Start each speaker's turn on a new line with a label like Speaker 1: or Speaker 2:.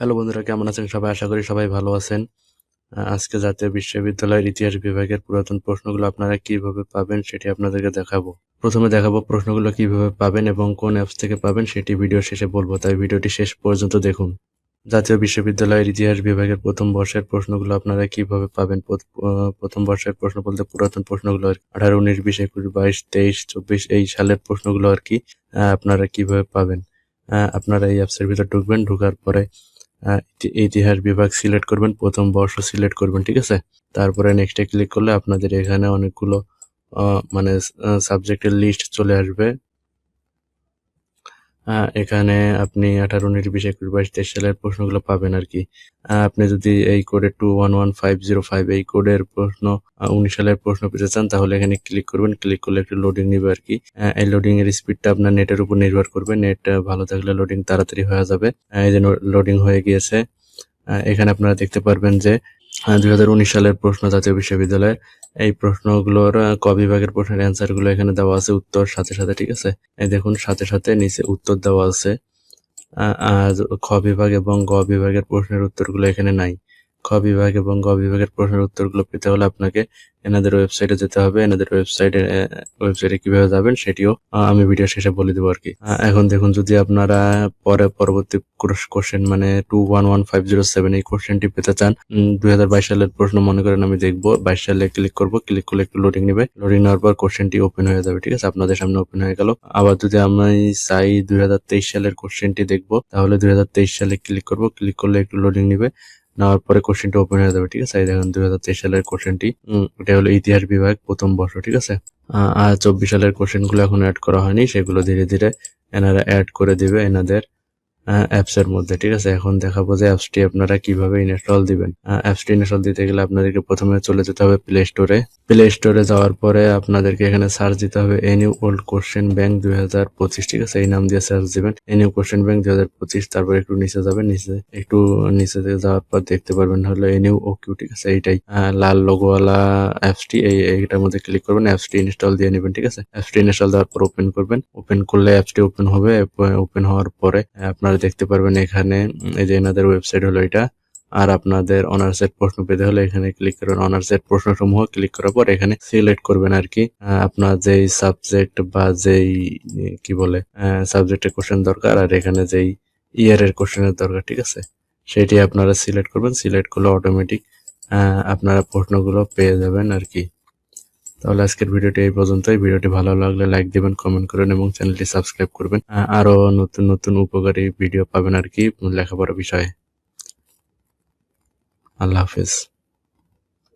Speaker 1: Hello বন্ধুরা, কেমন আছেন সবাই? আশা করি সবাই ভালো আছেন। আজকে জাতীয় বিশ্ববিদ্যালয়ের ইতিহাস বিভাগের পুরাতন প্রশ্নগুলো আপনারা কিভাবে পাবেন সেটি আপনাদেরকে দেখাবো। প্রথমে দেখাবো প্রশ্নগুলো কিভাবে পাবেন এবং কোন অ্যাপস থেকে পাবেন সেটি ভিডিও শেষে বলবো, তাই ভিডিওটি শেষ পর্যন্ত দেখুন। জাতীয় বিশ্ববিদ্যালয়ের ইতিহাস বিভাগের প্রথম বর্ষের প্রশ্নগুলো আপনারা কিভাবে পাবেন? প্রথম বর্ষের প্রশ্ন বলতে পুরাতন প্রশ্নগুলো আর 18, 19, 20, 21, 22, 23, 24 এই সালের প্রশ্নগুলো আর কি আপনারা কিভাবে পাবেন? আপনারা এই অ্যাপসের ভিতর ঢুকবেন, ঢোকার পরে ইতিহাস বিভাগ সিলেক্ট করবেন, প্রথম বর্ষ সিলেক্ট করবেন, ঠিক আছে? তারপরে নেক্সটে ক্লিক করলে আপনাদের এখানে অনেকগুলো মানে সাবজেক্টের লিস্ট চলে আসবে। এখানে আপনি 18, 19, 20, 21, 22, 23 সালের প্রশ্নগুলো পাবেন আর কি। আপনি যদি এই কোডে 211505 এই কোডের প্রশ্ন 19 সালের প্রশ্ন পেতে চান তাহলে এখানে ক্লিক করবেন। ক্লিক করলে একটু লোডিং নিবে আর কি। এই লোডিং এর স্পিডটা আপনার নেটের উপর নির্ভর করবে। নেট ভালো থাকলে লোডিং তাড়াতাড়ি হয়ে যাবে। এই যে লোডিং হয়ে গিয়েছে। এখানে আপনারা দেখতে পারবেন যে 2019 সালের প্রশ্ন জাতীয় বিশ্ববিদ্যালয়ের এই প্রশ্নগুলোর ক বিভাগের প্রশ্নের অ্যান্সারগুলো এখানে দেওয়া আছে উত্তর সাথে সাথে, ঠিক আছে? এই দেখুন সাথে সাথে নিচে উত্তর দেওয়া আছে। আর খ বিভাগ এবং গ বিভাগের প্রশ্নের উত্তরগুলো এখানে নাই। খ বিভাগ এবং গ বিভাগের প্রশ্নের উত্তরগুলো পেতে হলে আপনাকে এনাদের ওয়েবসাইটে যেতে হবে। এনাদের ওয়েবসাইটে কিভাবে যাবেন সেটিও আমি ভিডিও শেষে বলে দেবো আর কি। এখন দেখুন, যদি আপনারা পরবর্তী কোশ্চেন মানে 211507 এই কোশ্চেনটি পেতে চান, 2022 সালের প্রশ্ন মনে করেন আমি দেখবো, 22 সালে ক্লিক করবো। ক্লিক করলে একটু লোডিং নেবে। লোডিং নেওয়ার পর কোশ্চেনটি ওপেন হয়ে যাবে, ঠিক আছে? আপনাদের সামনে ওপেন হয়ে গেল। আবার যদি আমি চাই 2023 সালের কোশ্চেনটি দেখবো তাহলে 2023 সালে ক্লিক করবো। ক্লিক করলে একটু লোডিং নিবে। নেওয়ার পরে কোশ্চেনটা ওপেন হয়ে যাবে, ঠিক আছে? এই দেখুন 2023 সালের কোশ্চেনটি, এটা হলো ইতিহাস বিভাগ প্রথম বর্ষ, ঠিক আছে? আর 24 সালের কোশ্চেনগুলো এখন অ্যাড করা হয়নি, সেগুলো ধীরে ধীরে এনারা অ্যাড করে দিবে এনাদের অ্যাপসের মধ্যে, ঠিক আছে? এখন দেখাবো যে অ্যাপসটি আপনারা কিভাবে ইনস্টল দিবেন। অ্যাপসটি ইনস্টল দিতে গেলে আপনাদেরকে প্রথমে চলে যেতে হবে প্লে স্টোরে। প্লে স্টোরে যাওয়ার পরে আপনাদেরকে এখানে সার্চ দিতে হবে এনিউ ওল্ড কোশ্চেন ব্যাংক 2025, ঠিক আছে? এই নাম দিয়ে সার্চ দিবেন, এনিউ কোশ্চেন ব্যাংক 2025। তারপর একটু নিচে যাবেন, একটু নিচে যাওয়ার পর দেখতে পারবেন হলো এনিউ ওকিউ, ঠিক আছে? এইটাই লাল লোগোওয়ালা অ্যাপসটি, এইটার মধ্যে ক্লিক করবেন, অ্যাপসটি ইনস্টল দিয়ে নেবেন, ঠিক আছে? অ্যাপসটি ইনস্টল দেওয়ার পর ওপেন করবেন। ওপেন করলে অ্যাপসটি ওপেন হবে। ওপেন হওয়ার পরে আপনারা দেখতে পারবেন এখানে এই যে এনাদের ওয়েবসাইট হলো এটা। আর আপনাদের অনার্সের প্রশ্ন পেতে হলে এখানে ক্লিক করবেন। অনার্সের প্রশ্নসমূহ ক্লিক করার পর এখানে সিলেক্ট করবেন আর কি আপনার যেই সাবজেক্ট বা যেই কি বলে সাবজেক্টের কোশ্চেন দরকার আর এখানে যেই ইয়ারের কোশ্চেনের দরকার, ঠিক আছে? সেটি আপনারা সিলেক্ট করবেন। সিলেক্ট করলে অটোমেটিক আপনারা প্রশ্নগুলো পেয়ে যাবেন আর কি। তাহলে আজকের ভিডিওটি এই পর্যন্তই। ভিডিওটি ভালো লাগলে লাইক দিবেন, কমেন্ট করবেন এবং চ্যানেলটি সাবস্ক্রাইব করবেন। আরো নতুন নতুন উপকারী ভিডিও পাবেন আর কি লেখাপড়া বিষয়ে। আল্লাহ হাফেজ।